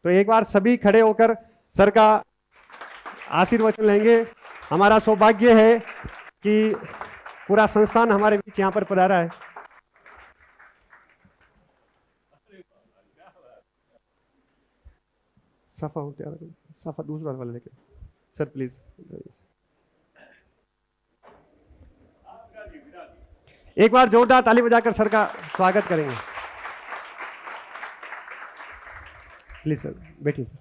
तो एक बार सभी खड़े होकर सर का आशीर्वचन लेंगे। हमारा सौभाग्य है कि पूरा संस्थान हमारे बीच यहाँ पर पधारा है। सफा हो तैयार, सफा दूसरा वाला लेके सर प्लीज। एक बार जोरदार ताली बजाकर सर का स्वागत करेंगे। प्लीज सर बैठिए सर।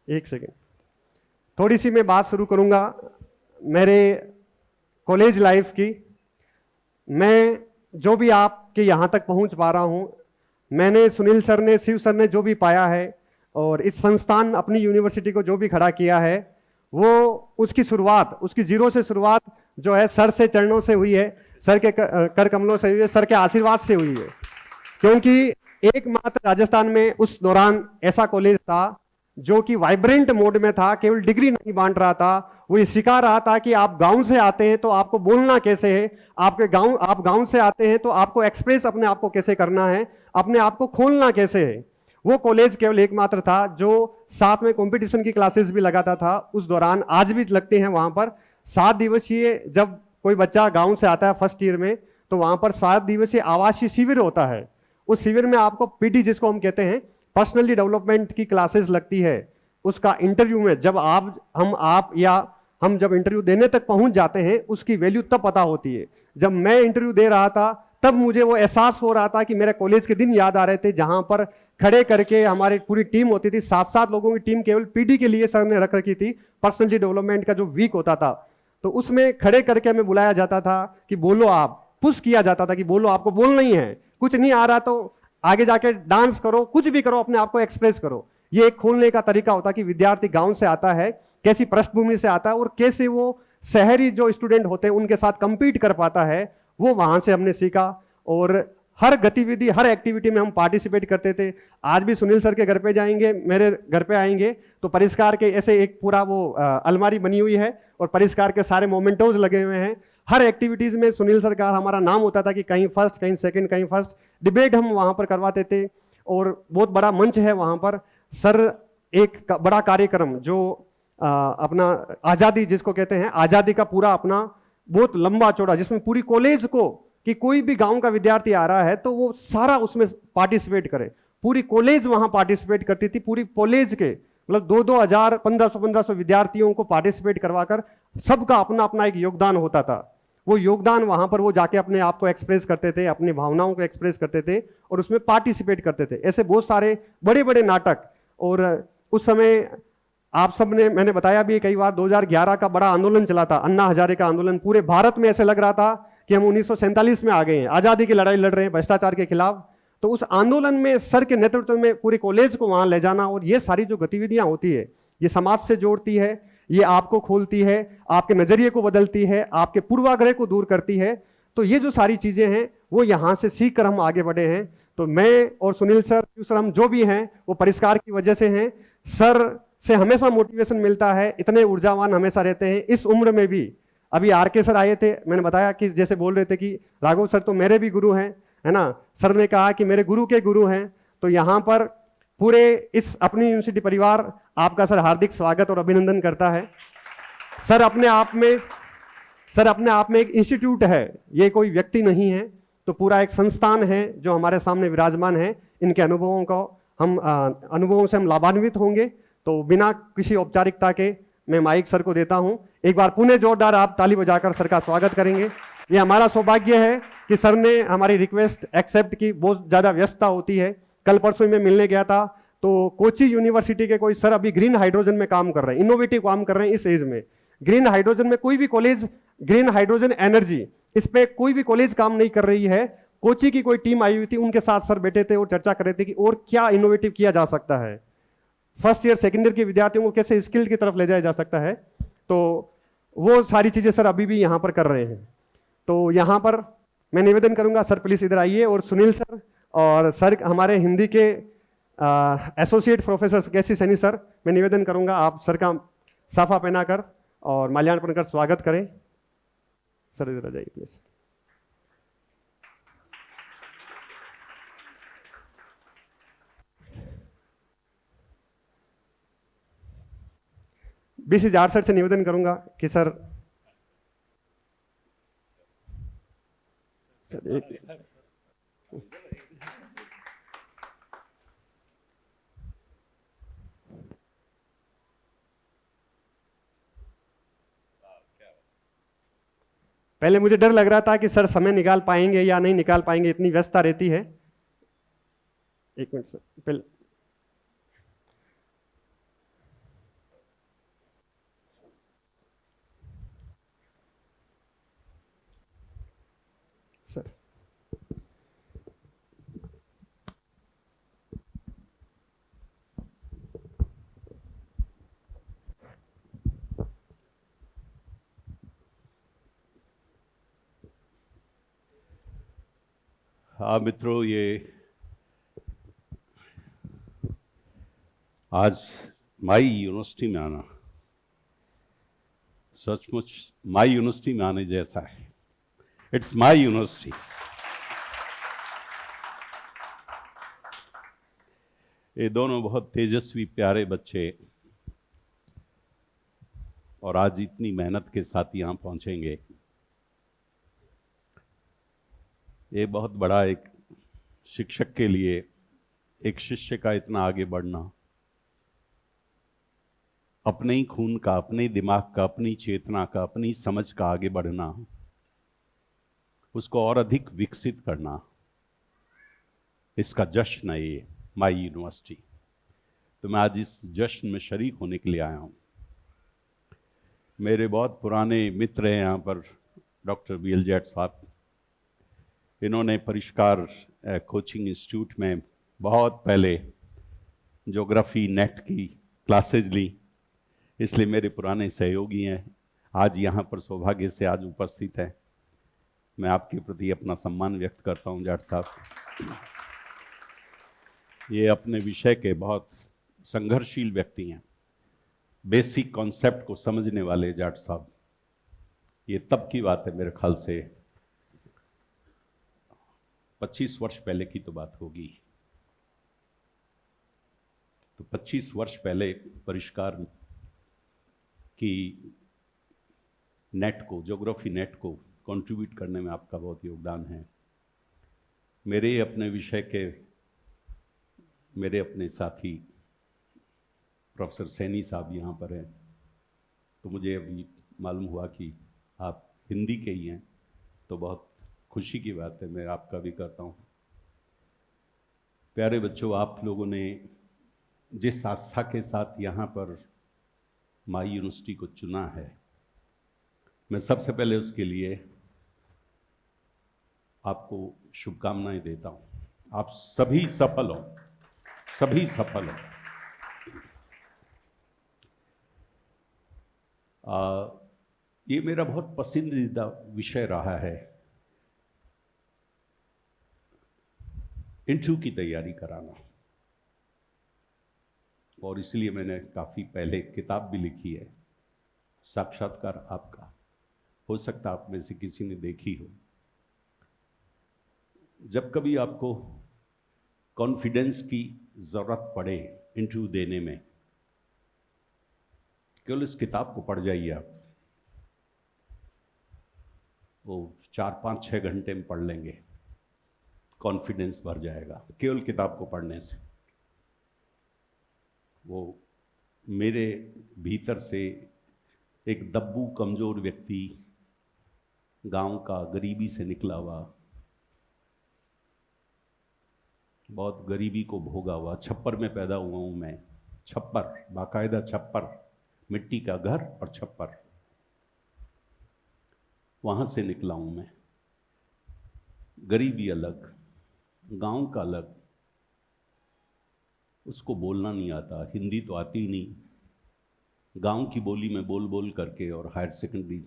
एक सेकेंड, थोड़ी सी मैं बात शुरू करूंगा मेरे कॉलेज लाइफ की। मैं जो भी आपके यहाँ तक पहुँच पा रहा हूँ, मैंने सुनील सर ने, शिव सर ने जो भी पाया है और इस संस्थान अपनी यूनिवर्सिटी को जो भी खड़ा किया है, वो उसकी शुरुआत, उसकी जीरो से शुरुआत जो है सर से चरणों से हुई है, सर के कर कमलों से हुई है, सर के आशीर्वाद से हुई है। क्योंकि एकमात्र राजस्थान में उस दौरान ऐसा कॉलेज था जो कि वाइब्रेंट मोड में था, केवल डिग्री नहीं बांट रहा था, वो ये सिखा रहा था कि आप गांव से आते हैं तो आपको बोलना कैसे है, आप गांव से आते हैं तो आपको एक्सप्रेस अपने आप को कैसे करना है, अपने आप को खोलना कैसे है। वो कॉलेज केवल एकमात्र था जो साथ में कंपटीशन की क्लासेस भी लगाता था उस दौरान, आज भी लगते हैं वहां पर। 7 दिवसीय जब कोई बच्चा गांव से आता है फर्स्ट ईयर में, तो वहां पर 7 दिवसीय आवासीय शिविर होता है। उस शिविर में आपको पीडी, जिसको हम कहते हैं पर्सनली डेवलपमेंट की क्लासेस लगती है। उसका इंटरव्यू में जब हम जब इंटरव्यू देने तक पहुंच जाते हैं, उसकी वैल्यू तब पता होती है। जब मैं इंटरव्यू दे रहा था तब मुझे वो एहसास हो रहा था कि मेरे कॉलेज के दिन याद आ रहे थे, जहां पर खड़े करके हमारी पूरी टीम होती थी। 7-7 लोगों की टीम केवल पीडी के लिए सर ने रख रखी थी, पर्सनली डेवलपमेंट का जो वीक होता था। तो उसमें खड़े करके हमें बुलाया जाता था कि बोलो, आप पुश किया जाता था कि बोलो, आपको बोलना ही है, कुछ नहीं आ रहा तो आगे जाके डांस करो, कुछ भी करो, अपने आप को एक्सप्रेस करो। ये एक खोलने का तरीका होता कि विद्यार्थी गांव से आता है, कैसी पृष्ठभूमि से आता है और कैसे वो शहरी जो स्टूडेंट होते हैं उनके साथ कंपीट कर पाता है, वो वहां से हमने सीखा। और हर गतिविधि, हर एक्टिविटी में हम पार्टिसिपेट करते थे। आज भी सुनील सर के घर पे जाएंगे, मेरे घर पे आएंगे तो परिष्कार के ऐसे एक पूरा वो अलमारी बनी हुई है और परिष्कार के सारे मोमेंटोज लगे हुए हैं। हर एक्टिविटीज में सुनील सर का हमारा नाम होता था कि कहीं फर्स्ट, कहीं सेकंड, कहीं फर्स्ट। डिबेट हम वहां पर करवाते थे और बहुत बड़ा मंच है वहां पर। सर एक बड़ा कार्यक्रम जो अपना आजादी, जिसको कहते हैं आजादी का पूरा अपना बहुत लंबा चौड़ा, जिसमें पूरी कॉलेज को, कि कोई भी गांव का विद्यार्थी आ रहा है तो वो सारा उसमें पार्टिसिपेट करे। पूरी कॉलेज वहां पार्टिसिपेट करती थी, पूरी कॉलेज के मतलब 2-2 हजार, 1500 विद्यार्थियों को पार्टिसिपेट करवाकर सबका अपना अपना एक योगदान होता था। वो योगदान वहां पर वो जाके अपने आप को एक्सप्रेस करते थे, अपनी भावनाओं को एक्सप्रेस करते थे और उसमें पार्टिसिपेट करते थे। ऐसे बहुत सारे बड़े बड़े नाटक। और उस समय आप सब ने, मैंने बताया भी कई बार, 2011 का बड़ा आंदोलन चला था, अन्ना हजारे का आंदोलन। पूरे भारत में ऐसे लग रहा था कि हम 1947 में आ गए हैं, आजादी की लड़ाई लड़ रहे हैं भ्रष्टाचार के खिलाफ। तो उस आंदोलन में सर के नेतृत्व में पूरे कॉलेज को वहां ले जाना, और ये सारी जो गतिविधियां होती है, ये समाज से जोड़ती है, ये आपको खोलती है, आपके नजरिए को बदलती है, आपके पूर्वाग्रह को दूर करती है। तो ये जो सारी चीजें हैं वो यहां से सीख कर हम आगे बढ़े हैं। तो मैं और सुनील सर, हम जो भी हैं वो परिष्कार की वजह से हैं। सर से हमेशा मोटिवेशन मिलता है, इतने ऊर्जावान हमेशा रहते हैं इस उम्र में भी। अभी आरके सर आए थे, मैंने बताया कि जैसे बोल रहे थे कि राघव सर तो मेरे भी गुरु हैं, है ना। सर ने कहा कि मेरे गुरु के गुरु हैं। तो यहाँ पर पूरे इस अपनी यूनिवर्सिटी परिवार आपका सर हार्दिक स्वागत और अभिनंदन करता है। सर अपने आप में एक इंस्टीट्यूट है, ये कोई व्यक्ति नहीं है, तो पूरा एक संस्थान है जो हमारे सामने विराजमान है। इनके अनुभवों से हम लाभान्वित होंगे। तो बिना किसी औपचारिकता के मैं माइक सर को देता हूं। एक बार पुनः जोरदार आप ताली बजाकर सर का स्वागत करेंगे। ये हमारा सौभाग्य है कि सर ने हमारी रिक्वेस्ट एक्सेप्ट की। बहुत ज्यादा व्यस्तता होती है। कल परसों में मिलने गया था तो कोची यूनिवर्सिटी के कोई सर अभी ग्रीन हाइड्रोजन में काम कर रहे हैं, इनोवेटिव काम कर रहे हैं इस एज में। ग्रीन हाइड्रोजन में कोई भी कॉलेज, ग्रीन हाइड्रोजन एनर्जी, इस पे कोई भी कॉलेज काम नहीं कर रही है। कोची की कोई टीम आई हुई थी, उनके साथ सर बैठे थे और चर्चा कर रहे थे कि और क्या इनोवेटिव किया जा सकता है, फर्स्ट ईयर सेकेंड ईयर के विद्यार्थियों को कैसे स्किल की तरफ ले जाया जा सकता है। तो वो सारी चीजें सर अभी भी यहाँ पर कर रहे हैं। तो यहाँ पर मैं निवेदन करूंगा, सर प्लीज इधर आइए। और सुनील सर और सर हमारे हिंदी के एसोसिएट प्रोफेसर केसी सैनी सर, मैं निवेदन करूंगा आप सर का साफा पहनाकर और माल्यार्पण कर स्वागत करें। सर इधर आ जाइए प्लीज। बीसी जाट सर से निवेदन करूंगा कि सर एक पहले मुझे डर लग रहा था कि सर समय निकाल पाएंगे या नहीं निकाल पाएंगे, इतनी व्यस्तता रहती है। एक मिनट सर, पहले सर हाँ मित्रों, ये आज माई यूनिवर्सिटी में आना सचमुच माई यूनिवर्सिटी में आने जैसा है। It's my university. ये दोनों बहुत तेजस्वी प्यारे बच्चे और आज इतनी मेहनत के साथ यहाँ पहुँचेंगे, ये बहुत बड़ा एक शिक्षक के लिए, एक शिष्य का इतना आगे बढ़ना, अपने ही खून का, अपने ही दिमाग का, अपनी चेतना का, अपनी समझ का आगे बढ़ना, उसको और अधिक विकसित करना, इसका जश्न है ये माई यूनिवर्सिटी। तो मैं आज इस जश्न में शरीक होने के लिए आया हूँ। मेरे बहुत पुराने मित्र हैं यहाँ पर, डॉक्टर BL जाट साहब। इन्होंने परिष्कार कोचिंग इंस्टीट्यूट में बहुत पहले ज्योग्राफी नेट की क्लासेज ली, इसलिए मेरे पुराने सहयोगी हैं। आज यहाँ पर सौभाग्य से आज उपस्थित हैं। मैं आपके प्रति अपना सम्मान व्यक्त करता हूँ जाट साहब। ये अपने विषय के बहुत संघर्षशील व्यक्ति हैं, बेसिक कॉन्सेप्ट को समझने वाले जाट साहब। ये तब की बात है, मेरे ख्याल से 25 वर्ष पहले की तो बात होगी। तो 25 वर्ष पहले परिष्कार की नेट को, ज्योग्राफी नेट को कंट्रीब्यूट करने में आपका बहुत योगदान है। मेरे अपने विषय के मेरे अपने साथी प्रोफेसर सैनी साहब यहाँ पर हैं, तो मुझे अभी मालूम हुआ कि आप हिंदी के ही हैं, तो बहुत खुशी की बात है, मैं आपका भी करता हूँ। प्यारे बच्चों, आप लोगों ने जिस आस्था के साथ यहाँ पर माई यूनिवर्सिटी को चुना है, मैं सबसे पहले उसके लिए आपको शुभकामनाएं देता हूँ। आप सभी सफल हो, सभी सफल हो। ये मेरा बहुत पसंदीदा विषय रहा है, इंटरव्यू की तैयारी कराना, और इसलिए मैंने काफ़ी पहले किताब भी लिखी है, साक्षात्कार आपका। हो सकता आप में से किसी ने देखी हो। जब कभी आपको कॉन्फिडेंस की ज़रूरत पड़े इंटरव्यू देने में, केवल इस किताब को पढ़ जाइए आप। वो 4-5-6 घंटे में पढ़ लेंगे, कॉन्फिडेंस भर जाएगा केवल किताब को पढ़ने से। वो मेरे भीतर से एक दब्बू कमज़ोर व्यक्ति, गांव का, गरीबी से निकला हुआ, बहुत गरीबी को भोगा हुआ, छप्पर में पैदा हुआ हूँ मैं। छप्पर, बाकायदा छप्पर, मिट्टी का घर और छप्पर, वहाँ से निकला हूँ मैं। गरीबी अलग, गांव का अलग। उसको बोलना नहीं आता, हिंदी तो आती ही नहीं। गांव की बोली में बोल बोल करके और हायर सेकेंडरी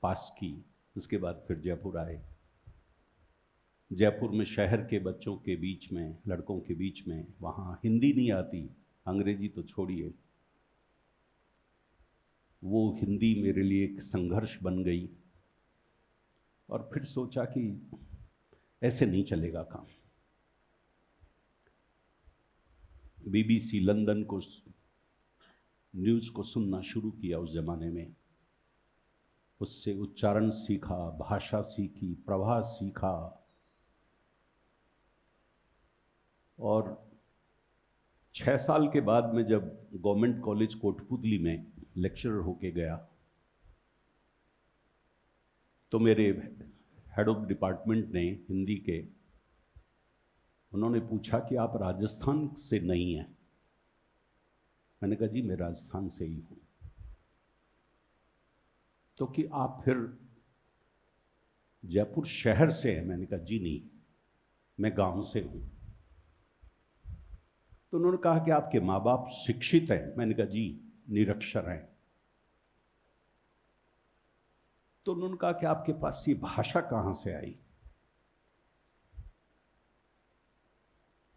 पास की। उसके बाद फिर जयपुर आए। जयपुर में शहर के बच्चों के बीच में, लड़कों के बीच में, वहाँ हिंदी नहीं आती, अंग्रेजी तो छोड़िए। वो हिंदी मेरे लिए एक संघर्ष बन गई, और फिर सोचा कि ऐसे नहीं चलेगा काम। BBC लंदन को न्यूज़ को सुनना शुरू किया उस ज़माने में, उससे उच्चारण सीखा, भाषा सीखी, प्रवाह सीखा, और 6 साल के बाद में जब गवर्नमेंट कॉलेज कोटपुतली में लेक्चरर होके गया, तो मेरे हेड ऑफ डिपार्टमेंट ने हिंदी के, उन्होंने पूछा कि आप राजस्थान से नहीं हैं? मैंने कहा जी मैं राजस्थान से ही हूं। तो कि आप फिर जयपुर शहर से हैं? मैंने कहा जी नहीं, मैं गांव से हूं। तो उन्होंने कहा कि आपके माँ बाप शिक्षित हैं? मैंने कहा जी निरक्षर हैं। तो उन्होंने कहा कि आपके पास ये भाषा कहां से आई?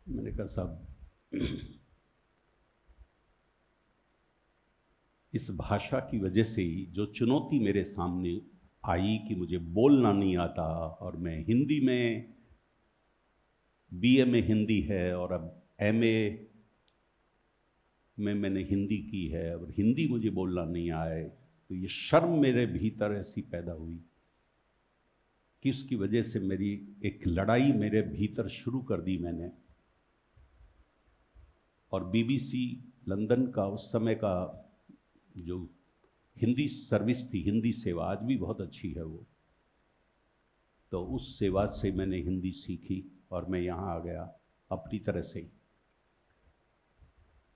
मैंने कहा साहब इस भाषा की वजह से ही जो चुनौती मेरे सामने आई कि मुझे बोलना नहीं आता, और मैं हिंदी में, बीए में हिंदी है और अब एमए में मैंने हिंदी की है, और हिंदी मुझे बोलना नहीं आए, तो ये शर्म मेरे भीतर ऐसी पैदा हुई कि उसकी वजह से मेरी एक लड़ाई मेरे भीतर शुरू कर दी मैंने। और बीबीसी लंदन का उस समय का जो हिंदी सर्विस थी, हिंदी सेवा, आज भी बहुत अच्छी है वो, तो उस सेवा से मैंने हिंदी सीखी और मैं यहाँ आ गया अपनी तरह से ही।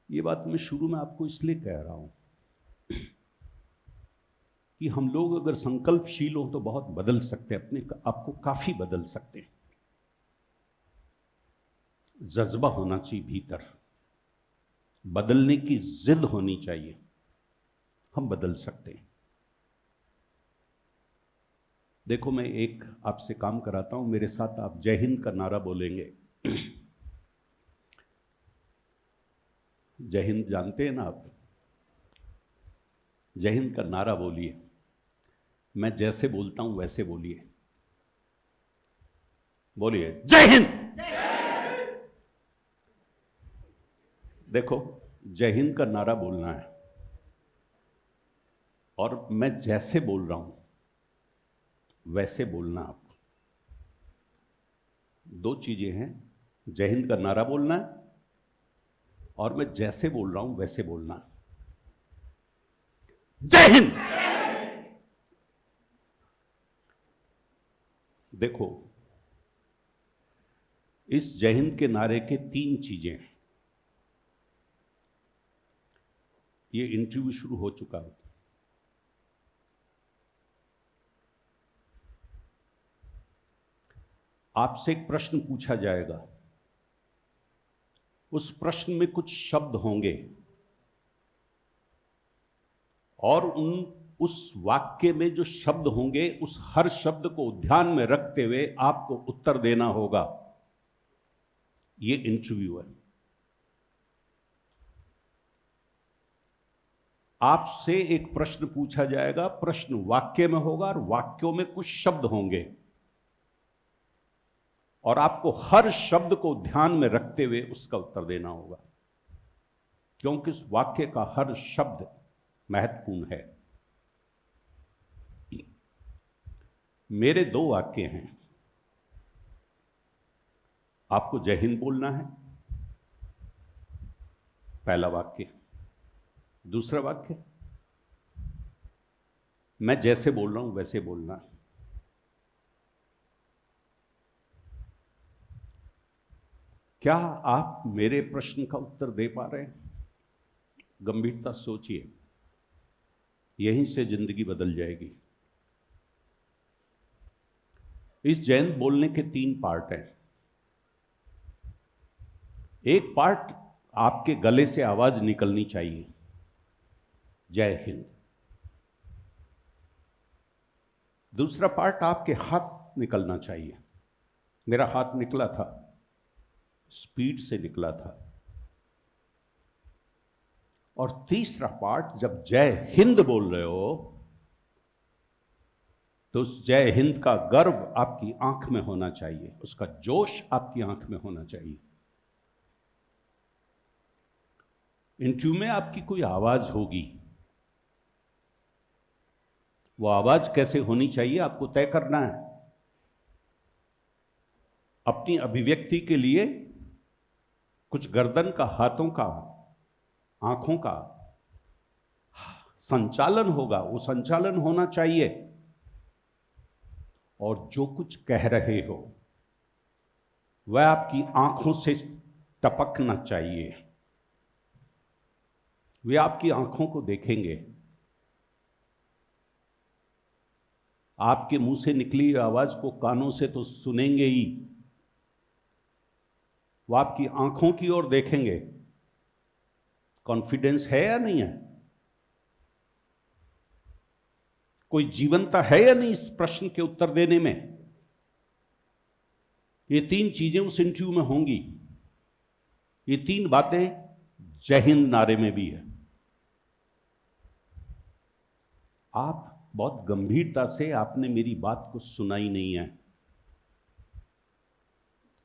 ये बात मैं शुरू में आपको इसलिए कह रहा हूँ कि हम लोग अगर संकल्पशील हो तो बहुत बदल सकते हैं, अपने आपको काफी बदल सकते हैं। जज्बा होना चाहिए भीतर, बदलने की जिद होनी चाहिए, हम बदल सकते हैं। देखो मैं एक आपसे काम कराता हूं, मेरे साथ आप जय हिंद का नारा बोलेंगे। जय हिंद जानते हैं ना आप? जय हिंद का नारा बोलिए, मैं जैसे बोलता हूं वैसे बोलिए। बोलिए जय हिंद। देखो जय हिंद का नारा बोलना है और मैं जैसे बोल रहा हूं वैसे बोलना। आपको दो चीजें हैं, जय हिंद का नारा बोलना है और मैं जैसे बोल रहा हूं वैसे बोलना। जय हिंद। देखो इस जय हिंद के नारे के 3 चीजें हैं। ये इंटरव्यू शुरू हो चुका है। आपसे एक प्रश्न पूछा जाएगा, उस प्रश्न में कुछ शब्द होंगे और उस वाक्य में जो शब्द होंगे उस हर शब्द को ध्यान में रखते हुए आपको उत्तर देना होगा। ये इंटरव्यू है। आपसे एक प्रश्न पूछा जाएगा, प्रश्न वाक्य में होगा और वाक्यों में कुछ शब्द होंगे और आपको हर शब्द को ध्यान में रखते हुए उसका उत्तर देना होगा, क्योंकि उस वाक्य का हर शब्द महत्वपूर्ण है। मेरे 2 वाक्य हैं। आपको जय हिंद बोलना है, पहला वाक्य। दूसरा वाक्य, मैं जैसे बोल रहा हूं वैसे बोलना। क्या आप मेरे प्रश्न का उत्तर दे पा रहे हैं? गंभीरता सोचिए, यहीं से जिंदगी बदल जाएगी। इस जय हिंद बोलने के 3 पार्ट हैं। एक पार्ट आपके गले से आवाज निकलनी चाहिए, जय हिंद। दूसरा पार्ट आपके हाथ निकलना चाहिए। मेरा हाथ निकला था, स्पीड से निकला था। और तीसरा पार्ट, जब जय हिंद बोल रहे हो तो उस जय हिंद का गर्व आपकी आंख में होना चाहिए, उसका जोश आपकी आंख में होना चाहिए। इंटरव्यू में आपकी कोई आवाज होगी, वो आवाज कैसे होनी चाहिए आपको तय करना है। अपनी अभिव्यक्ति के लिए कुछ गर्दन का, हाथों का, आंखों का संचालन होगा, वो संचालन होना चाहिए। और जो कुछ कह रहे हो वह आपकी आंखों से टपकना चाहिए। वे आपकी आंखों को देखेंगे, आपके मुंह से निकली आवाज को कानों से तो सुनेंगे ही, वो आपकी आंखों की ओर देखेंगे। कॉन्फिडेंस है या नहीं है? कोई जीवंता है या नहीं इस प्रश्न के उत्तर देने में? ये तीन चीजें उस इंटरव्यू में होंगी। ये तीन बातें जय हिंद नारे में भी है। आप बहुत गंभीरता से, आपने मेरी बात को सुना ही नहीं है,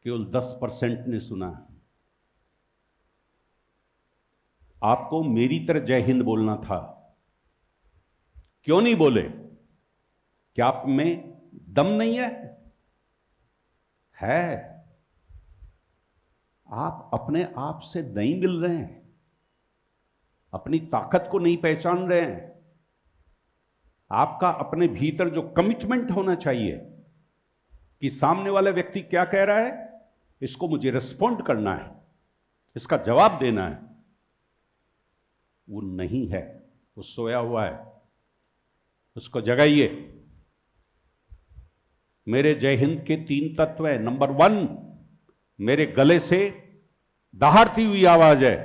केवल 10% ने सुना है। आपको मेरी तरह जय हिंद बोलना था, क्यों नहीं बोले? क्या आप में दम नहीं है? है। आप अपने आप से नहीं मिल रहे हैं, अपनी ताकत को नहीं पहचान रहे हैं। आपका अपने भीतर जो कमिटमेंट होना चाहिए कि सामने वाला व्यक्ति क्या कह रहा है, इसको मुझे रिस्पॉन्ड करना है, इसका जवाब देना है, वो नहीं है। वो सोया हुआ है, उसको जगाइए। मेरे जय हिंद के 3 तत्व हैं। नंबर 1, मेरे गले से दहाड़ती हुई आवाज है।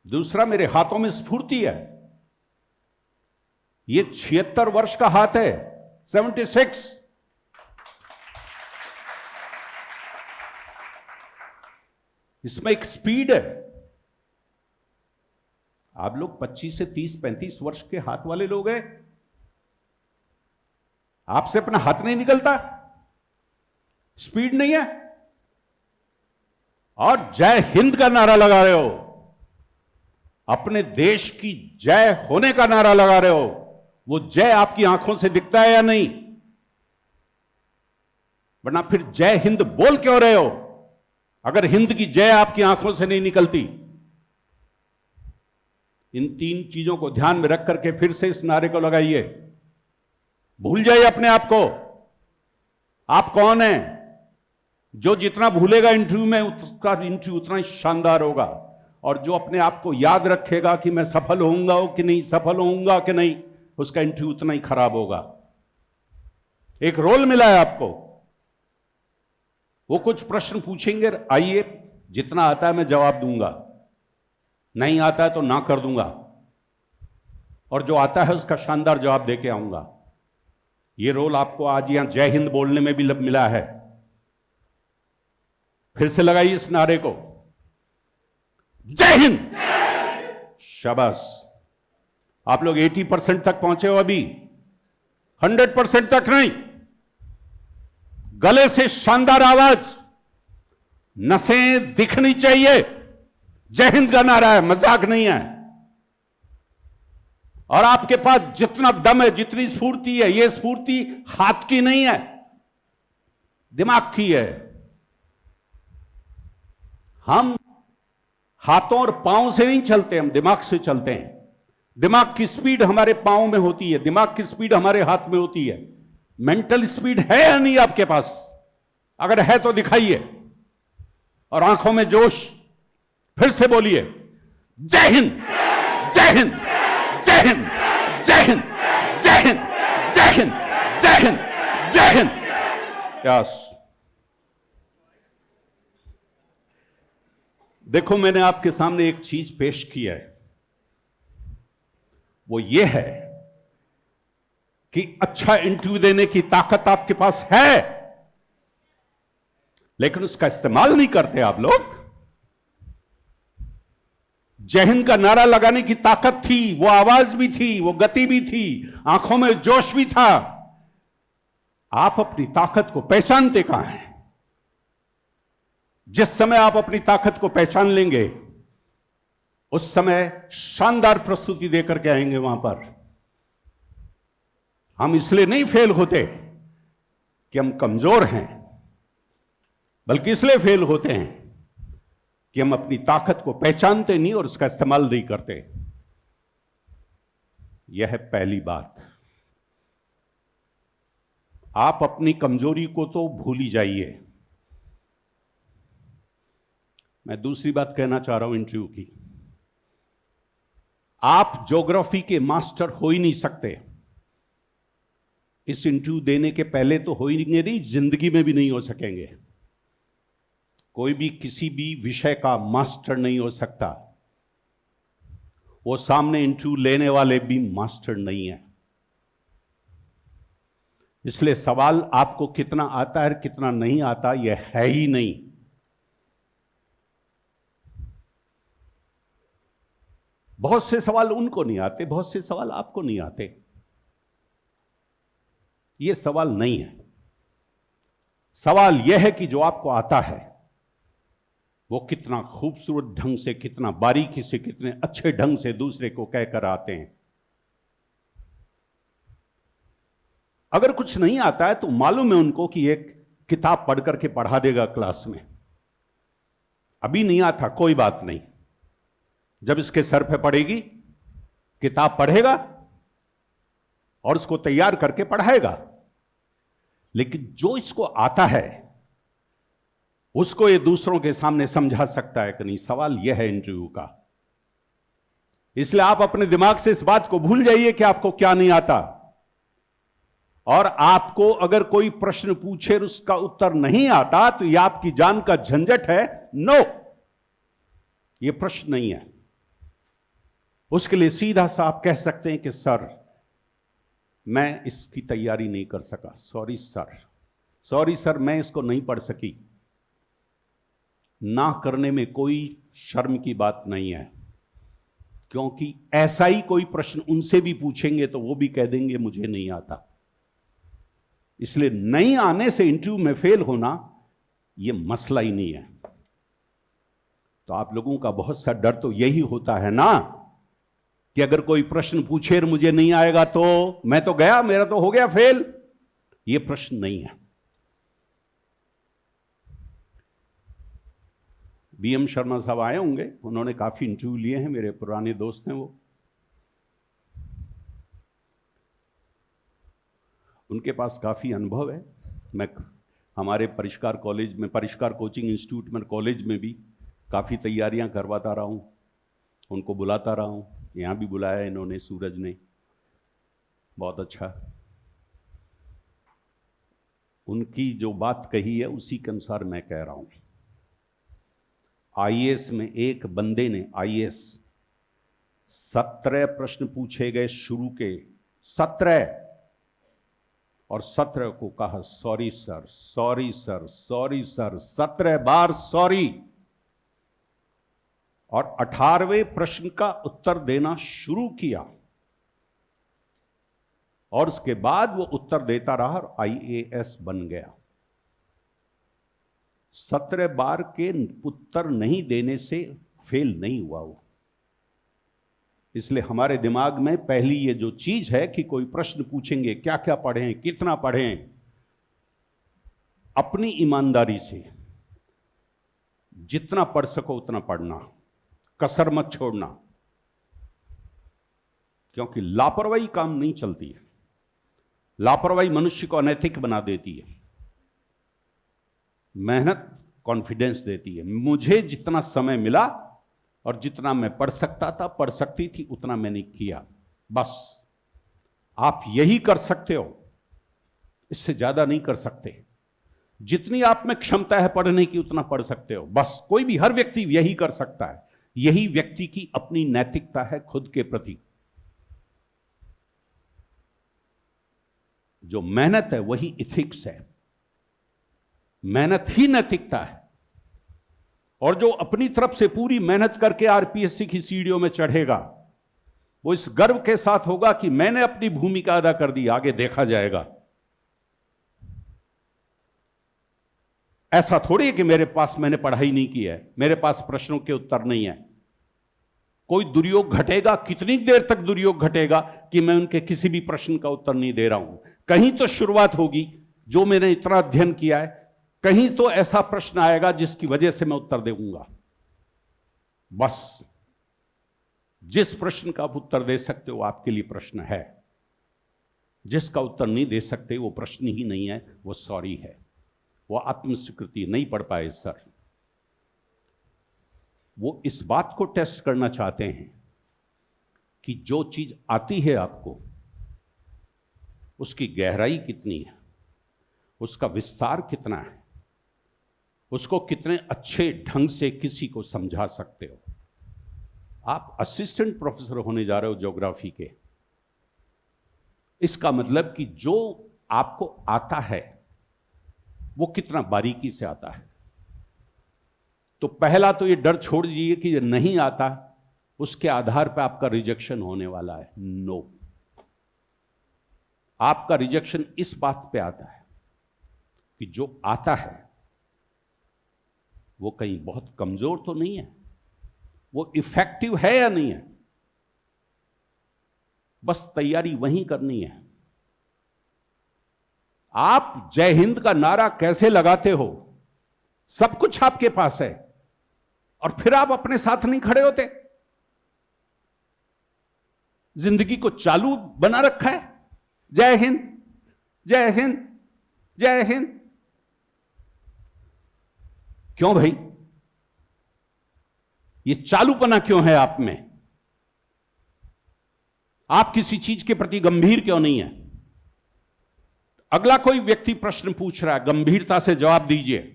दूसरा, मेरे हाथों में स्फूर्ति है। ये 76 वर्ष का हाथ है, 76। इसमें एक स्पीड है। आप लोग 25 से 30-35 वर्ष के हाथ वाले लोग हैं, आपसे अपना हाथ नहीं निकलता, स्पीड नहीं है, और जय हिंद का नारा लगा रहे हो, अपने देश की जय होने का नारा लगा रहे हो। वो जय आपकी आंखों से दिखता है या नहीं? वरना फिर जय हिंद बोल क्यों रहे हो अगर हिंद की जय आपकी आंखों से नहीं निकलती? इन 3 चीजों को ध्यान में रख करके फिर से इस नारे को लगाइए। भूल जाइए अपने आप को, आप कौन हैं। जो जितना भूलेगा इंटरव्यू में, उसका इंटरव्यू उतना ही शानदार होगा। और जो अपने आप को याद रखेगा कि मैं सफल होऊंगा कि नहीं, सफल होऊंगा कि नहीं, उसका इंटरव्यू उतना ही खराब होगा। एक रोल मिला है आपको, वो कुछ प्रश्न पूछेंगे, आइए, जितना आता है मैं जवाब दूंगा, नहीं आता है तो ना कर दूंगा, और जो आता है उसका शानदार जवाब देके आऊंगा। ये रोल आपको आज यहां जय हिंद बोलने में भी मिला है। फिर से लगाइए इस नारे को, जय हिंद। शाबाश। आप लोग 80% तक पहुंचे हो, अभी 100% तक नहीं। गले से शानदार आवाज, नसें दिखनी चाहिए। जय हिंद का नारा है, मजाक नहीं है। और आपके पास जितना दम है, जितनी स्फूर्ति है, यह स्फूर्ति हाथ की नहीं है, दिमाग की है। हम हाथों और पांव से नहीं चलते, हम दिमाग से चलते हैं। दिमाग की स्पीड हमारे पांव में होती है, दिमाग की स्पीड हमारे हाथ में होती है। मेंटल स्पीड है या नहीं आपके पास? अगर है तो दिखाइए। और आंखों में जोश, फिर से बोलिए, जय हिंद, जय हिंद, जय हिंद, जय हिंद, जय हिंद, जय हिंद, जय हिंद, जय हिंद। यस। देखो, मैंने आपके सामने एक चीज पेश की है, वो ये है कि अच्छा इंटरव्यू देने की ताकत आपके पास है, लेकिन उसका इस्तेमाल नहीं करते आप लोग। जय हिंद का नारा लगाने की ताकत थी, वो आवाज भी थी, वो गति भी थी, आंखों में जोश भी था। आप अपनी ताकत को पहचानते कहां हैं? जिस समय आप अपनी ताकत को पहचान लेंगे उस समय शानदार प्रस्तुति देकर के आएंगे वहां पर। हम इसलिए नहीं फेल होते कि हम कमजोर हैं, बल्कि इसलिए फेल होते हैं कि हम अपनी ताकत को पहचानते नहीं और उसका इस्तेमाल नहीं करते। यह है पहली बात। आप अपनी कमजोरी को तो भूल ही जाइए। मैं दूसरी बात कहना चाह रहा हूं इंटरव्यू की। आप ज्योग्राफी के मास्टर हो ही नहीं सकते। इस इंटरव्यू देने के पहले तो हो ही नहीं, जिंदगी में भी नहीं हो सकेंगे। कोई भी किसी भी विषय का मास्टर नहीं हो सकता। वो सामने इंटरव्यू लेने वाले भी मास्टर नहीं है। इसलिए सवाल आपको कितना आता है कितना नहीं आता यह है ही नहीं। बहुत से सवाल उनको नहीं आते, बहुत से सवाल आपको नहीं आते। यह सवाल नहीं है। सवाल यह है कि जो आपको आता है वो कितना खूबसूरत ढंग से, कितना बारीकी से, कितने अच्छे ढंग से दूसरे को कहकर आते हैं। अगर कुछ नहीं आता है तो मालूम है उनको कि एक किताब पढ़ करके पढ़ा देगा क्लास में। अभी नहीं आता कोई बात नहीं, जब इसके सर पे पड़ेगी किताब पढ़ेगा और उसको तैयार करके पढ़ाएगा। लेकिन जो इसको आता है उसको ये दूसरों के सामने समझा सकता है कि नहीं। सवाल यह है इंटरव्यू का। इसलिए आप अपने दिमाग से इस बात को भूल जाइए कि आपको क्या नहीं आता। और आपको अगर कोई प्रश्न पूछे और उसका उत्तर नहीं आता तो यह आपकी जान का झंझट है। नो, यह प्रश्न नहीं है। उसके लिए सीधा सा आप कह सकते हैं कि सर मैं इसकी तैयारी नहीं कर सका, सॉरी सर मैं इसको नहीं पढ़ सकी। ना करने में कोई शर्म की बात नहीं है, क्योंकि ऐसा ही कोई प्रश्न उनसे भी पूछेंगे तो वो भी कह देंगे मुझे नहीं आता। इसलिए नहीं आने से इंटरव्यू में फेल होना यह मसला ही नहीं है। तो आप लोगों का बहुत सा डर तो यही होता है ना कि अगर कोई प्रश्न पूछे और मुझे नहीं आएगा तो मैं तो गया, मेरा तो हो गया फेल। यह प्रश्न नहीं है। बीएम शर्मा साहब आए होंगे, उन्होंने काफी इंटरव्यू लिए हैं, मेरे पुराने दोस्त हैं वो। उनके पास काफी अनुभव है। मैं हमारे परिष्कार कॉलेज में, परिष्कार कोचिंग इंस्टीट्यूट में, कॉलेज में भी काफी तैयारियां करवाता रहा हूं, उनको बुलाता रहा हूं। यहां भी बुलाया इन्होंने, सूरज ने, बहुत अच्छा। उनकी जो बात कही है उसी के अनुसार मैं कह रहा हूं। आईएएस में एक बंदे ने, आईएएस 17 प्रश्न पूछे गए शुरू के, 17, और 17 को कहा sorry sir, sorry sir, sorry sir, 17 बार सॉरी। और 18वें प्रश्न का उत्तर देना शुरू किया और उसके बाद वो उत्तर देता रहा और आईएएस बन गया। 17 बार के उत्तर नहीं देने से फेल नहीं हुआ वो। इसलिए हमारे दिमाग में पहली ये जो चीज है कि कोई प्रश्न पूछेंगे क्या क्या पढ़ें, कितना पढ़ें, अपनी ईमानदारी से जितना पढ़ सको उतना पढ़ना, कसर मत छोड़ना, क्योंकि लापरवाही काम नहीं चलती है। लापरवाही मनुष्य को अनैतिक बना देती है। मेहनत कॉन्फिडेंस देती है। मुझे जितना समय मिला और जितना मैं पढ़ सकता था, पढ़ सकती थी, उतना मैंने किया। बस आप यही कर सकते हो, इससे ज्यादा नहीं कर सकते। जितनी आप में क्षमता है पढ़ने की उतना पढ़ सकते हो। बस कोई भी, हर व्यक्ति यही कर सकता है। यही व्यक्ति की अपनी नैतिकता है खुद के प्रति। जो मेहनत है वही इथिक्स है। मेहनत ही नैतिकता है। और जो अपनी तरफ से पूरी मेहनत करके आरपीएससी की सीढ़ियों में चढ़ेगा, वो इस गर्व के साथ होगा कि मैंने अपनी भूमिका अदा कर दी, आगे देखा जाएगा। ऐसा थोड़ी है कि मेरे पास मैंने पढ़ाई नहीं की है, मेरे पास प्रश्नों के उत्तर नहीं है। कोई दुर्योग घटेगा, कितनी देर तक दुर्योग घटेगा कि मैं उनके किसी भी प्रश्न का उत्तर नहीं दे रहा हूं। कहीं तो शुरुआत होगी, जो मैंने इतना अध्ययन किया है, कहीं तो ऐसा प्रश्न आएगा जिसकी वजह से मैं उत्तर दूंगा। बस जिस प्रश्न का आप उत्तर दे सकते हो आपके लिए प्रश्न है, जिसका उत्तर नहीं दे सकते वो प्रश्न ही नहीं है, वो सॉरी है, वो आत्मस्वीकृति। नहीं पढ़ पाए सर। वो इस बात को टेस्ट करना चाहते हैं कि जो चीज आती है आपको, उसकी गहराई कितनी है, उसका विस्तार कितना है, उसको कितने अच्छे ढंग से किसी को समझा सकते हो। आप असिस्टेंट प्रोफेसर होने जा रहे हो ज्योग्राफी के, इसका मतलब कि जो आपको आता है वो कितना बारीकी से आता है। तो पहला तो ये डर छोड़ दीजिए कि ये नहीं आता, उसके आधार पर आपका रिजेक्शन होने वाला है। नो, आपका रिजेक्शन इस बात पे आता है कि जो आता है वो कहीं बहुत कमजोर तो नहीं है, वो इफेक्टिव है या नहीं है। बस तैयारी वहीं करनी है। आप जय हिंद का नारा कैसे लगाते हो, सब कुछ आपके पास है, और फिर आप अपने साथ नहीं खड़े होते। जिंदगी को चालू बना रखा है, जय हिंद जय हिंद जय हिंद। क्यों भाई, ये चालूपना क्यों है आप में? आप किसी चीज के प्रति गंभीर क्यों नहीं है? अगला कोई व्यक्ति प्रश्न पूछ रहा है, गंभीरता से जवाब दीजिए।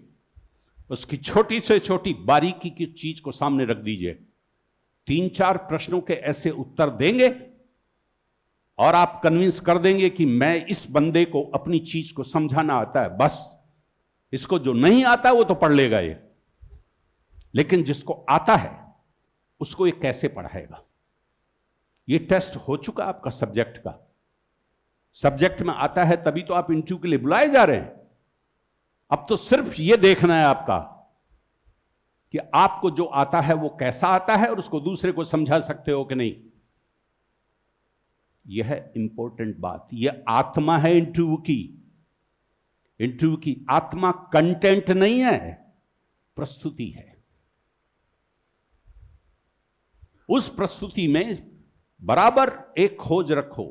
उसकी छोटी से छोटी बारीकी की चीज को सामने रख दीजिए। 3-4 प्रश्नों के ऐसे उत्तर देंगे और आप कन्विंस कर देंगे कि मैं इस बंदे को अपनी चीज को समझाना आता है। बस इसको जो नहीं आता वो तो पढ़ लेगा ये, लेकिन जिसको आता है उसको ये कैसे पढ़ाएगा। ये टेस्ट हो चुका आपका सब्जेक्ट का। सब्जेक्ट में आता है तभी तो आप इंटरव्यू के लिए बुलाए जा रहे हैं। अब तो सिर्फ ये देखना है आपका कि आपको जो आता है वो कैसा आता है और उसको दूसरे को समझा सकते हो कि नहीं। यह है इंपॉर्टेंट बात। यह आत्मा है इंटरव्यू की। इंटरव्यू की आत्मा कंटेंट नहीं है, प्रस्तुति है। उस प्रस्तुति में बराबर एक खोज रखो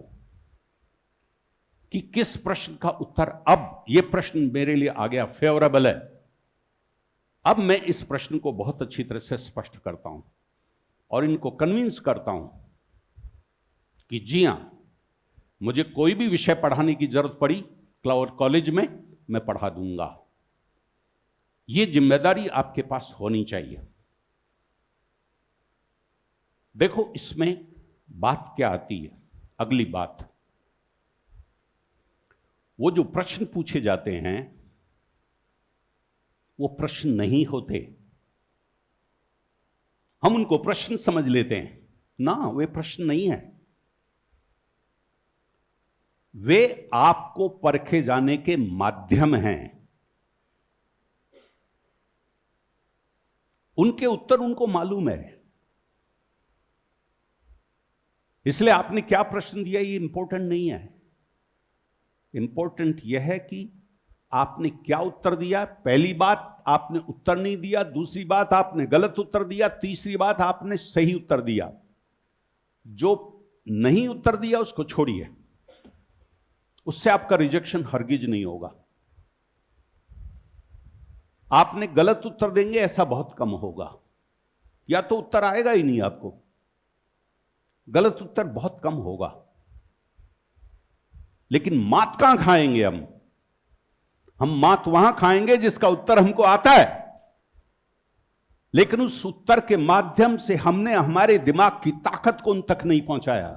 कि किस प्रश्न का उत्तर, अब यह प्रश्न मेरे लिए आ गया, फेवरेबल है, अब मैं इस प्रश्न को बहुत अच्छी तरह से स्पष्ट करता हूं और इनको कन्विंस करता हूं कि जी हां, मुझे कोई भी विषय पढ़ाने की जरूरत पड़ी कॉलेज में, मैं पढ़ा दूंगा। यह जिम्मेदारी आपके पास होनी चाहिए। देखो इसमें बात क्या आती है, अगली बात, वो जो प्रश्न पूछे जाते हैं वो प्रश्न नहीं होते। हम उनको प्रश्न समझ लेते हैं ना, वे प्रश्न नहीं है। वे आपको परखे जाने के माध्यम हैं। उनके उत्तर उनको मालूम है, इसलिए आपने क्या प्रश्न दिया ये इंपॉर्टेंट नहीं है। इंपॉर्टेंट यह है कि आपने क्या उत्तर दिया। पहली बात, आपने उत्तर नहीं दिया। दूसरी बात, आपने गलत उत्तर दिया। तीसरी बात, आपने सही उत्तर दिया। जो नहीं उत्तर दिया उसको छोड़िए, उससे आपका रिजेक्शन हरगिज नहीं होगा। आपने गलत उत्तर देंगे ऐसा बहुत कम होगा, या तो उत्तर आएगा ही नहीं आपको। गलत उत्तर बहुत कम होगा। लेकिन मात कहां खाएंगे हम मात वहां खाएंगे जिसका उत्तर हमको आता है, लेकिन उस उत्तर के माध्यम से हमने हमारे दिमाग की ताकत को उन तक नहीं पहुंचाया।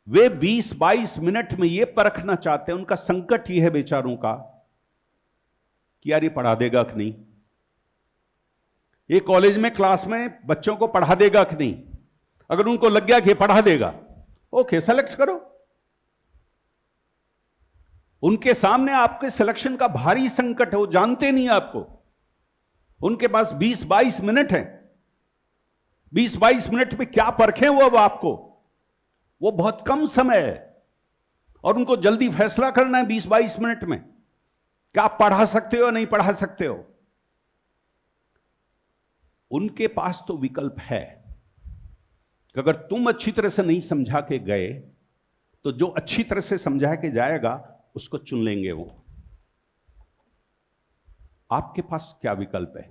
वे 20-22 मिनट में यह परखना चाहते हैं, उनका संकट यह है बेचारों का कि यार ये पढ़ा देगा कि नहीं, ये कॉलेज में क्लास में बच्चों को पढ़ा देगा कि नहीं। अगर उनको लग गया कि ये पढ़ा देगा, ओके सेलेक्ट करो। उनके सामने आपके सिलेक्शन का भारी संकट है, वो जानते नहीं आपको। उनके पास 20-22 मिनट है, 20-22 मिनट में क्या परखें वो अब आपको, वो बहुत कम समय है और उनको जल्दी फैसला करना है 20-22 मिनट में क्या आप पढ़ा सकते हो या नहीं पढ़ा सकते हो। उनके पास तो विकल्प है कि अगर तुम अच्छी तरह से नहीं समझा के गए तो जो अच्छी तरह से समझा के जाएगा उसको चुन लेंगे वो। आपके पास क्या विकल्प है?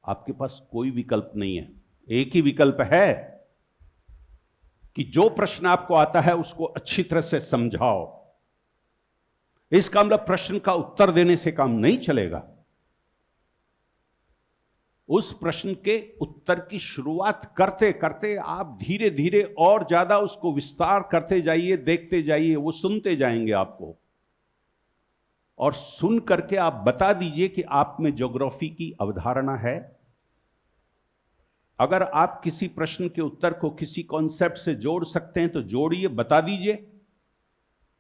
आपके पास कोई विकल्प नहीं है। एक ही विकल्प है कि जो प्रश्न आपको आता है उसको अच्छी तरह से समझाओ। इसका मतलब प्रश्न का उत्तर देने से काम नहीं चलेगा। उस प्रश्न के उत्तर की शुरुआत करते करते आप धीरे धीरे और ज्यादा उसको विस्तार करते जाइए, देखते जाइए, वो सुनते जाएंगे आपको। और सुन करके आप बता दीजिए कि आप में ज्योग्राफी की अवधारणा है। अगर आप किसी प्रश्न के उत्तर को किसी कॉन्सेप्ट से जोड़ सकते हैं तो जोड़िए, बता दीजिए।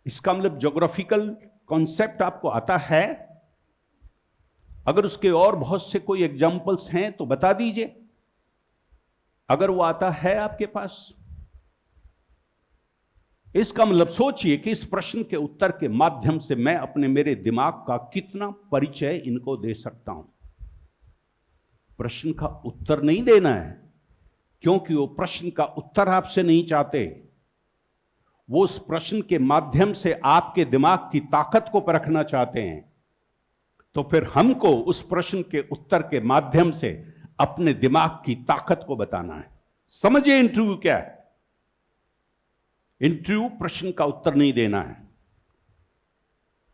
इसका मतलब ज्योग्राफिकल कॉन्सेप्ट आपको आता है। अगर उसके और बहुत से कोई एग्जाम्पल्स हैं तो बता दीजिए, अगर वो आता है आपके पास। इसका मतलब सोचिए कि इस प्रश्न के उत्तर के माध्यम से मैं अपने मेरे दिमाग का कितना परिचय इनको दे सकता हूं। प्रश्न का उत्तर नहीं देना है, क्योंकि वो प्रश्न का उत्तर आपसे नहीं चाहते। वो उस प्रश्न के माध्यम से आपके दिमाग की ताकत को परखना चाहते हैं। तो फिर हमको उस प्रश्न के उत्तर के माध्यम से अपने दिमाग की ताकत को बताना है। समझिए इंटरव्यू क्या है। इंटरव्यू प्रश्न का उत्तर नहीं देना है,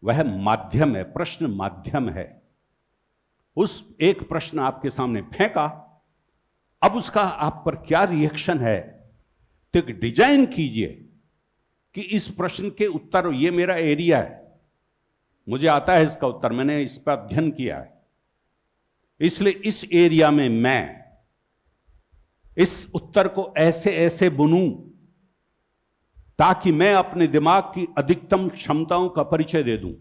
वह माध्यम है, प्रश्न माध्यम है। उस एक प्रश्न आपके सामने फेंका, अब उसका आप पर क्या रिएक्शन है, तो एक डिजाइन कीजिए कि इस प्रश्न के उत्तर, ये मेरा एरिया है, मुझे आता है इसका उत्तर, मैंने इस पर अध्ययन किया है, इसलिए इस एरिया में मैं इस उत्तर को ऐसे ऐसे बुनूं ताकि मैं अपने दिमाग की अधिकतम क्षमताओं का परिचय दे दूं।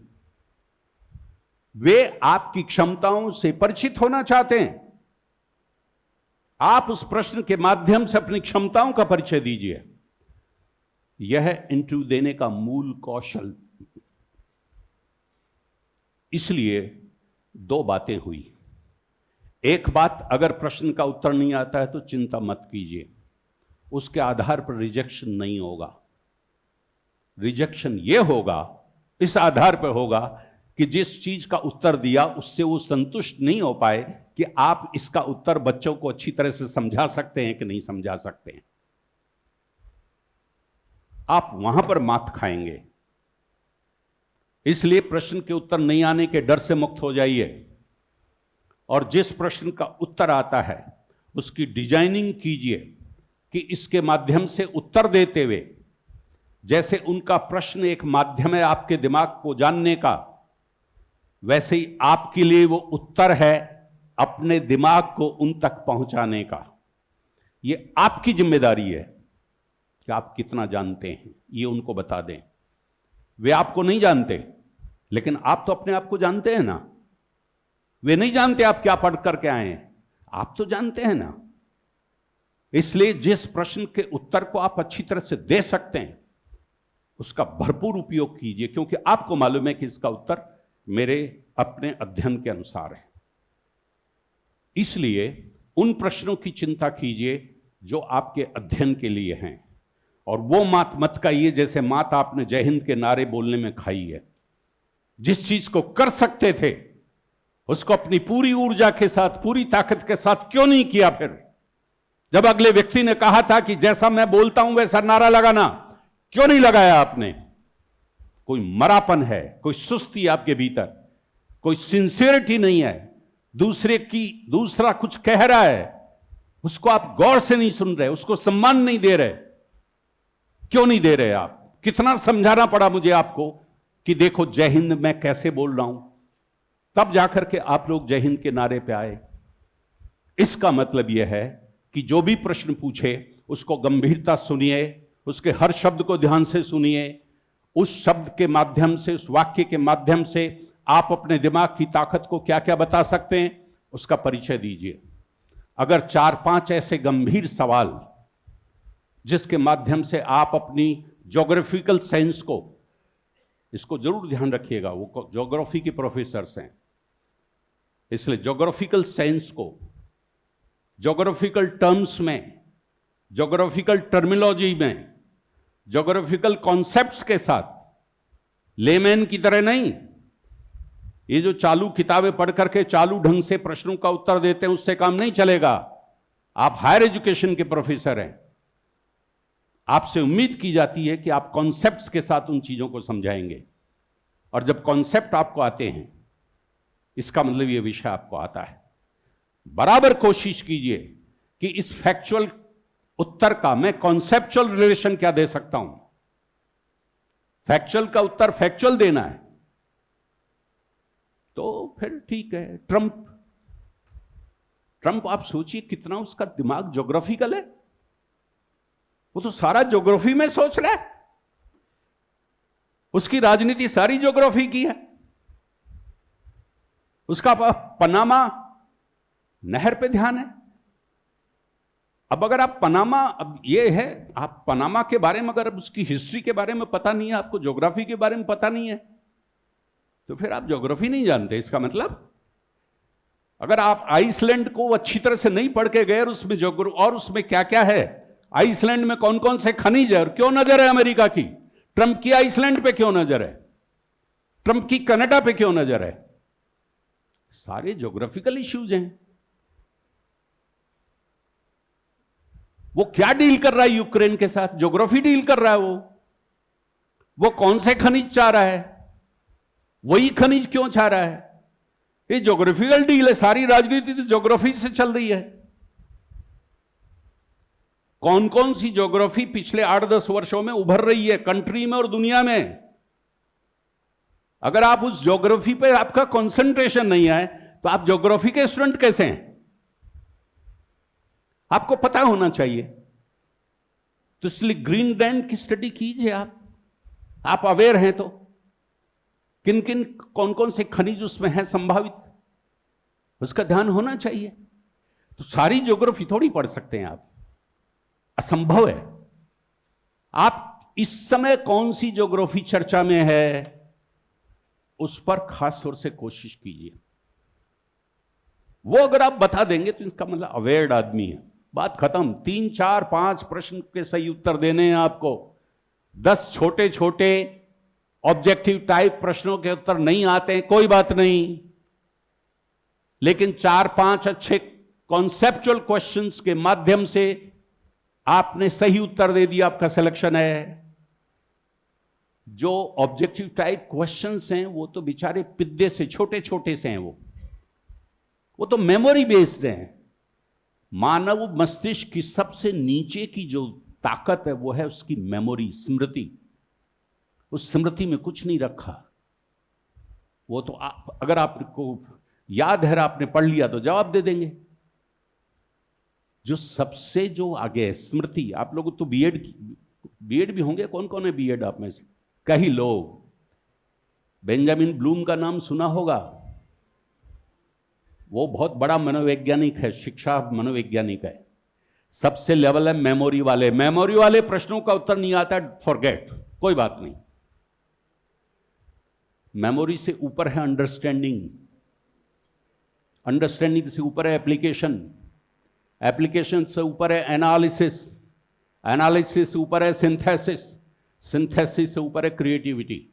वे आपकी क्षमताओं से परिचित होना चाहते हैं। आप उस प्रश्न के माध्यम से अपनी क्षमताओं का परिचय दीजिए। यह इंटरव्यू देने का मूल कौशल। इसलिए दो बातें हुई। एक बात, अगर प्रश्न का उत्तर नहीं आता है तो चिंता मत कीजिए, उसके आधार पर रिजेक्शन नहीं होगा। रिजेक्शन यह होगा, इस आधार पर होगा कि जिस चीज का उत्तर दिया उससे वो संतुष्ट नहीं हो पाए कि आप इसका उत्तर बच्चों को अच्छी तरह से समझा सकते हैं कि नहीं समझा सकते हैं। आप वहां पर मात खाएंगे। इसलिए प्रश्न के उत्तर नहीं आने के डर से मुक्त हो जाइए और जिस प्रश्न का उत्तर आता है उसकी डिजाइनिंग कीजिए कि इसके माध्यम से उत्तर देते हुए, जैसे उनका प्रश्न एक माध्यम है आपके दिमाग को जानने का, वैसे ही आपके लिए वो उत्तर है अपने दिमाग को उन तक पहुंचाने का। ये आपकी जिम्मेदारी है कि आप कितना जानते हैं, ये उनको बता दें। वे आपको नहीं जानते, लेकिन आप तो अपने आप को जानते हैं ना। वे नहीं जानते आप क्या पढ़ करके आए हैं, आप तो जानते हैं ना। इसलिए जिस प्रश्न के उत्तर को आप अच्छी तरह से दे सकते हैं उसका भरपूर उपयोग कीजिए, क्योंकि आपको मालूम है कि इसका उत्तर मेरे अपने अध्ययन के अनुसार है। इसलिए उन प्रश्नों की चिंता कीजिए जो आपके अध्ययन के लिए हैं, और वो मात मत खाइए जैसे मात आपने जय हिंद के नारे बोलने में खाई है। जिस चीज को कर सकते थे उसको अपनी पूरी ऊर्जा के साथ, पूरी ताकत के साथ क्यों नहीं किया? फिर जब अगले व्यक्ति ने कहा था कि जैसा मैं बोलता हूं वैसा नारा लगाना, क्यों नहीं लगाया आपने? कोई मरापन है, कोई सुस्ती आपके भीतर, कोई सिंसियरिटी नहीं है। दूसरा कुछ कह रहा है, उसको आप गौर से नहीं सुन रहे, उसको सम्मान नहीं दे रहे। क्यों नहीं दे रहे आप? कितना समझाना पड़ा मुझे आपको कि देखो जय हिंद मैं कैसे बोल रहा हूं, तब जाकर के आप लोग जय हिंद के नारे पे आए। इसका मतलब यह है कि जो भी प्रश्न पूछे उसको गंभीरता सुनिए, उसके हर शब्द को ध्यान से सुनिए उस शब्द के माध्यम से, उस वाक्य के माध्यम से आप अपने दिमाग की ताकत को क्या क्या बता सकते हैं, उसका परिचय दीजिए। अगर 4-5 ऐसे गंभीर सवाल जिसके माध्यम से आप अपनी ज्योग्राफिकल सेंस को, इसको जरूर ध्यान रखिएगा, वो ज्योग्राफी के प्रोफेसर्स हैं, इसलिए ज्योग्राफिकल सेंस को ज्योग्राफिकल टर्म्स में, ज्योग्राफिकल टर्मिनोलॉजी में, ज्योग्राफिकल कॉन्सेप्ट्स के साथ, लेमैन की तरह नहीं। ये जो चालू किताबें पढ़ करके चालू ढंग से प्रश्नों का उत्तर देते हैं, उससे काम नहीं चलेगा। आप हायर एजुकेशन के प्रोफेसर हैं, आपसे उम्मीद की जाती है कि आप कॉन्सेप्ट्स के साथ उन चीजों को समझाएंगे, और जब कॉन्सेप्ट आपको आते हैं, इसका मतलब ये विषय आपको आता है। बराबर कोशिश कीजिए कि इस फैक्चुअल उत्तर का मैं कॉन्सेप्चुअल रिलेशन क्या दे सकता हूं। फैक्चुअल का उत्तर फैक्चुअल देना है तो फिर ठीक है। ट्रंप आप सोचिए कितना उसका दिमाग ज्योग्राफिकल है, वो तो सारा ज्योग्राफी में सोच रहा है, उसकी राजनीति सारी ज्योग्राफी की है। उसका पनामा नहर पे ध्यान है। अब अगर आप पनामा, अब ये है, आप पनामा के बारे में, अगर उसकी हिस्ट्री के बारे में पता नहीं है, आपको ज्योग्राफी के बारे में पता नहीं है, तो फिर आप ज्योग्राफी नहीं जानते। इसका मतलब अगर आप आइसलैंड को अच्छी तरह से नहीं पढ़ के गए और उसमें और उसमें क्या क्या है, आइसलैंड में कौन कौन से खनिज है और क्यों नजर है अमेरिका की, ट्रंप की आइसलैंड पे क्यों नजर है, ट्रंप की कनाडा पे क्यों नजर है, सारे ज्योग्राफिकल इश्यूज हैं। वो क्या डील कर रहा है यूक्रेन के साथ, ज्योग्राफी डील कर रहा है। वो कौन से खनिज चाह रहा है, वही खनिज क्यों चाह रहा है, ये ज्योग्राफिकल डील है। सारी राजनीति तो ज्योग्राफी से चल रही है। कौन कौन सी ज्योग्राफी पिछले 8-10 वर्षों में उभर रही है कंट्री में और दुनिया में। अगर आप उस ज्योग्राफी पे आपका कंसंट्रेशन नहीं है तो आप ज्योग्राफी के स्टूडेंट कैसे हैं, आपको पता होना चाहिए। तो इसलिए ग्रीनलैंड की स्टडी कीजिए आप अवेयर हैं तो किन किन कौन कौन से खनिज उसमें हैं संभावित, उसका ध्यान होना चाहिए। तो सारी ज्योग्राफी थोड़ी पढ़ सकते हैं आप, असंभव है। आप इस समय कौन सी ज्योग्राफी चर्चा में है उस पर खास तौर से कोशिश कीजिए। वो अगर आप बता देंगे तो इसका मतलब अवेयर्ड आदमी है, बात खत्म। 3, 4, 5 प्रश्न के सही उत्तर देने हैं आपको। 10 छोटे छोटे ऑब्जेक्टिव टाइप प्रश्नों के उत्तर नहीं आते हैं, कोई बात नहीं, लेकिन 4-5 अच्छे कॉन्सेप्चुअल क्वेश्चंस के माध्यम से आपने सही उत्तर दे दिया, आपका सिलेक्शन है। जो ऑब्जेक्टिव टाइप क्वेश्चंस हैं वो तो बेचारे पिद्दे से छोटे छोटे से हैं, वो तो मेमोरी बेस्ड हैं। मानव मस्तिष्क की सबसे नीचे की जो ताकत है वो है उसकी मेमोरी, स्मृति। उस स्मृति में कुछ नहीं रखा। वो तो अगर आपको याद है, आपने पढ़ लिया तो जवाब दे देंगे। जो सबसे जो आगे है स्मृति, आप लोग तो बीएड भी होंगे, कौन कौन है बीएड आप में से? कई लोग। बेंजामिन ब्लूम का नाम सुना होगा, वो बहुत बड़ा मनोवैज्ञानिक है, शिक्षा मनोवैज्ञानिक है। सबसे लेवल है मेमोरी वाले प्रश्नों का उत्तर नहीं आता, फॉरगेट, कोई बात नहीं। मेमोरी से ऊपर है अंडरस्टैंडिंग, अंडरस्टैंडिंग से ऊपर है एप्लीकेशन, एप्लीकेशन से ऊपर है एनालिसिस, एनालिसिस से ऊपर है सिंथेसिस, सिंथेसिस से ऊपर है क्रिएटिविटी।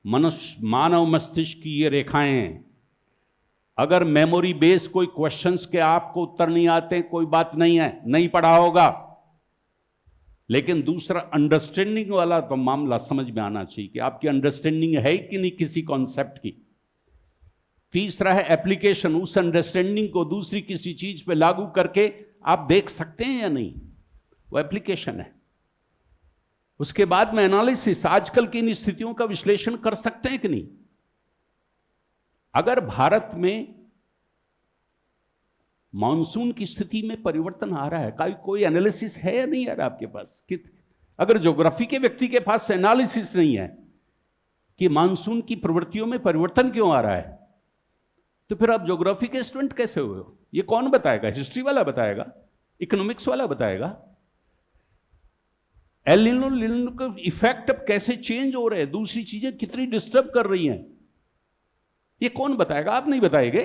मानव मस्तिष्क की ये रेखाएं हैं। अगर मेमोरी बेस्ड कोई क्वेश्चंस के आपको उत्तर नहीं आते, कोई बात नहीं है, नहीं पढ़ा होगा। लेकिन दूसरा अंडरस्टैंडिंग वाला तो मामला समझ में आना चाहिए कि आपकी अंडरस्टैंडिंग है कि नहीं किसी कॉन्सेप्ट की। तीसरा है एप्लीकेशन, उस अंडरस्टैंडिंग को दूसरी किसी चीज पे लागू करके आप देख सकते हैं या नहीं, वो एप्लीकेशन है। उसके बाद में एनालिसिस, आजकल की इन स्थितियों का विश्लेषण कर सकते हैं कि नहीं। अगर भारत में मॉनसून की स्थिति में परिवर्तन आ रहा है, कोई एनालिसिस है या नहीं यार आपके पास? अगर ज्योग्राफी के व्यक्ति के पास एनालिसिस नहीं है कि मानसून की प्रवृत्तियों में परिवर्तन क्यों आ रहा है, तो फिर आप ज्योग्राफी के स्टूडेंट कैसे हुए हो? ये कौन बताएगा? हिस्ट्री वाला बताएगा? इकोनॉमिक्स वाला बताएगा? एल निनो का इफेक्ट अब कैसे चेंज हो रहे हैं, दूसरी चीजें कितनी डिस्टर्ब कर रही हैं, ये कौन बताएगा? आप नहीं बताएंगे।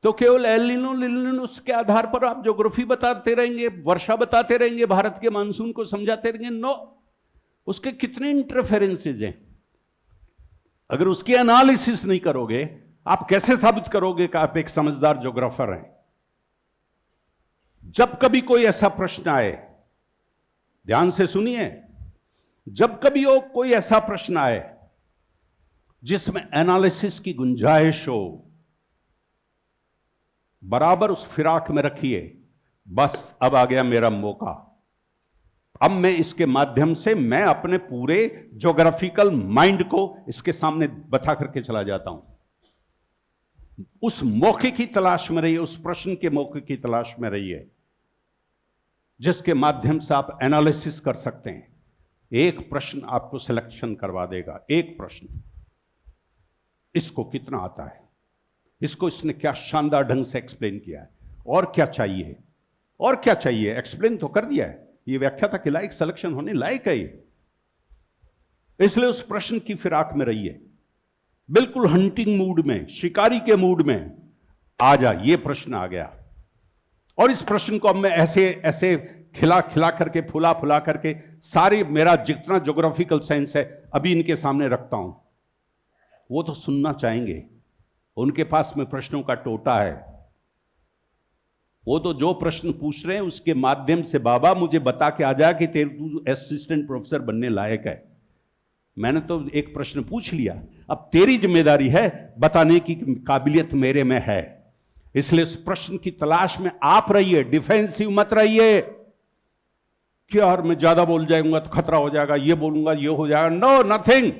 तो केवल एल निनो के आधार पर आप ज्योग्राफी बताते रहेंगे, वर्षा बताते रहेंगे, भारत के मानसून को समझाते रहेंगे? नो, उसके कितने इंटरफेरेंसेज हैं। अगर उसकी एनालिसिस नहीं करोगे, आप कैसे साबित करोगे कि आप एक समझदार ज्योग्राफर हैं? जब कभी कोई ऐसा प्रश्न आए, ध्यान से सुनिए, जब कभी कोई ऐसा प्रश्न आए जिसमें एनालिसिस की गुंजाइश हो, बराबर उस फिराक में रखिए, बस अब आ गया मेरा मौका, अब मैं इसके माध्यम से मैं अपने पूरे ज्योग्राफिकल माइंड को इसके सामने बता करके चला जाता हूं। उस मौके की तलाश में रहिए, उस प्रश्न के मौके की तलाश में रहिए जिसके माध्यम से आप एनालिसिस कर सकते हैं। एक प्रश्न आपको सिलेक्शन करवा देगा, एक प्रश्न, इसको कितना आता है, इसको इसने क्या शानदार ढंग से एक्सप्लेन किया है, और क्या चाहिए, और क्या चाहिए, एक्सप्लेन तो कर दिया है, ये व्याख्याता के लायक सिलेक्शन होने लायक है ये। इसलिए उस प्रश्न की फिराक में रहिए, बिल्कुल हंटिंग मूड में, शिकारी के मूड में आ जा, ये प्रश्न आ गया, और इस प्रश्न को अब मैं ऐसे ऐसे खिला खिला करके, फुला फुला करके, सारी मेरा जितना ज्योग्राफिकल साइंस है अभी इनके सामने रखता हूं। वो तो सुनना चाहेंगे, उनके पास में प्रश्नों का टोटा है, वो तो जो प्रश्न पूछ रहे हैं उसके माध्यम से बाबा मुझे बता के आ जा कि तू असिस्टेंट प्रोफेसर बनने लायक है। मैंने तो एक प्रश्न पूछ लिया, अब तेरी जिम्मेदारी है बताने की काबिलियत मेरे में है। इसलिए इस प्रश्न की तलाश में आप रहिए, डिफेंसिव मत रहिए कि यार मैं ज्यादा बोल जाऊंगा तो खतरा हो जाएगा, ये बोलूंगा ये हो जाएगा। No, nothing.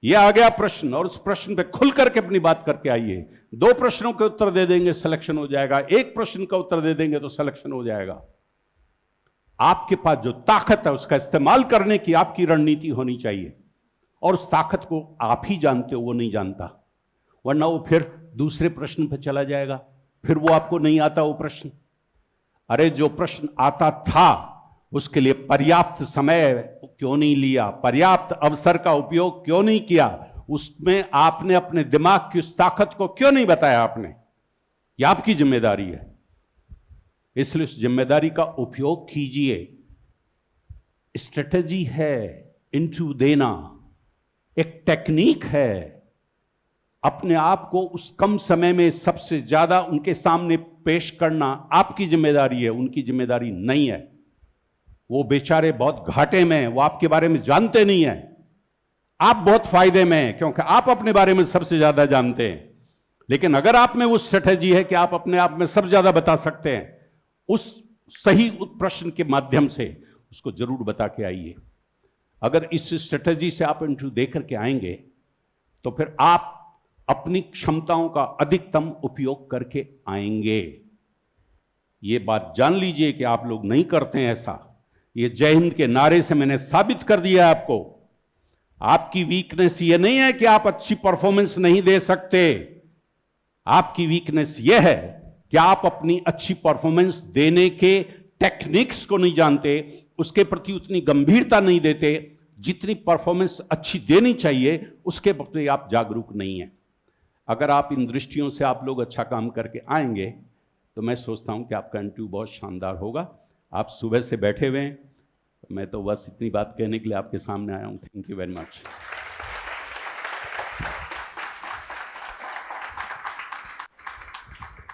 ये आ गया प्रश्न, और उस प्रश्न पे खुल करके अपनी बात करके आइए। 2 प्रश्नों के उत्तर दे देंगे, सिलेक्शन हो जाएगा। 1 प्रश्न का उत्तर दे देंगे तो सिलेक्शन हो जाएगा। आपके पास जो ताकत है उसका इस्तेमाल करने की आपकी रणनीति होनी चाहिए, और उस ताकत को आप ही जानते हो, वो नहीं जानता, वरना वो फिर दूसरे प्रश्न पर चला जाएगा, फिर वो आपको नहीं आता वो प्रश्न। अरे जो प्रश्न आता था उसके लिए पर्याप्त समय क्यों नहीं लिया, पर्याप्त अवसर का उपयोग क्यों नहीं किया, उसमें आपने अपने दिमाग की उस ताकत को क्यों नहीं बताया आपने? ये आपकी जिम्मेदारी है। इसलिए उस जिम्मेदारी का उपयोग कीजिए। स्ट्रेटेजी है इंटरव्यू देना, एक टेक्निक है, अपने आप को उस कम समय में सबसे ज्यादा उनके सामने पेश करना आपकी जिम्मेदारी है, उनकी जिम्मेदारी नहीं है। वो बेचारे बहुत घाटे में हैं, वो आपके बारे में जानते नहीं हैं। आप बहुत फायदे में हैं क्योंकि आप अपने बारे में सबसे ज्यादा जानते हैं। लेकिन अगर आप में वो स्ट्रेटेजी है कि आप अपने आप में सबसे ज्यादा बता सकते हैं, उस सही प्रश्न के माध्यम से उसको जरूर बता के आइए। अगर इस स्ट्रेटेजी से आप इंटरव्यू दे करके आएंगे तो फिर आप अपनी क्षमताओं का अधिकतम उपयोग करके आएंगे। ये बात जान लीजिए कि आप लोग नहीं करते हैं ऐसा। ये जय हिंद के नारे से मैंने साबित कर दिया आपको। आपकी वीकनेस ये नहीं है कि आप अच्छी परफॉर्मेंस नहीं दे सकते, आपकी वीकनेस ये है कि आप अपनी अच्छी परफॉर्मेंस देने के टेक्निक्स को नहीं जानते, उसके प्रति उतनी गंभीरता नहीं देते, जितनी परफॉर्मेंस अच्छी देनी चाहिए उसके प्रति आप जागरूक नहीं हैं। अगर आप इन दृष्टियों से आप लोग अच्छा काम करके आएंगे तो मैं सोचता हूं कि आपका इंटरव्यू बहुत शानदार होगा। आप सुबह से बैठे हुए हैं, मैं तो बस इतनी बात कहने के लिए आपके सामने आया हूं। Thank you very much.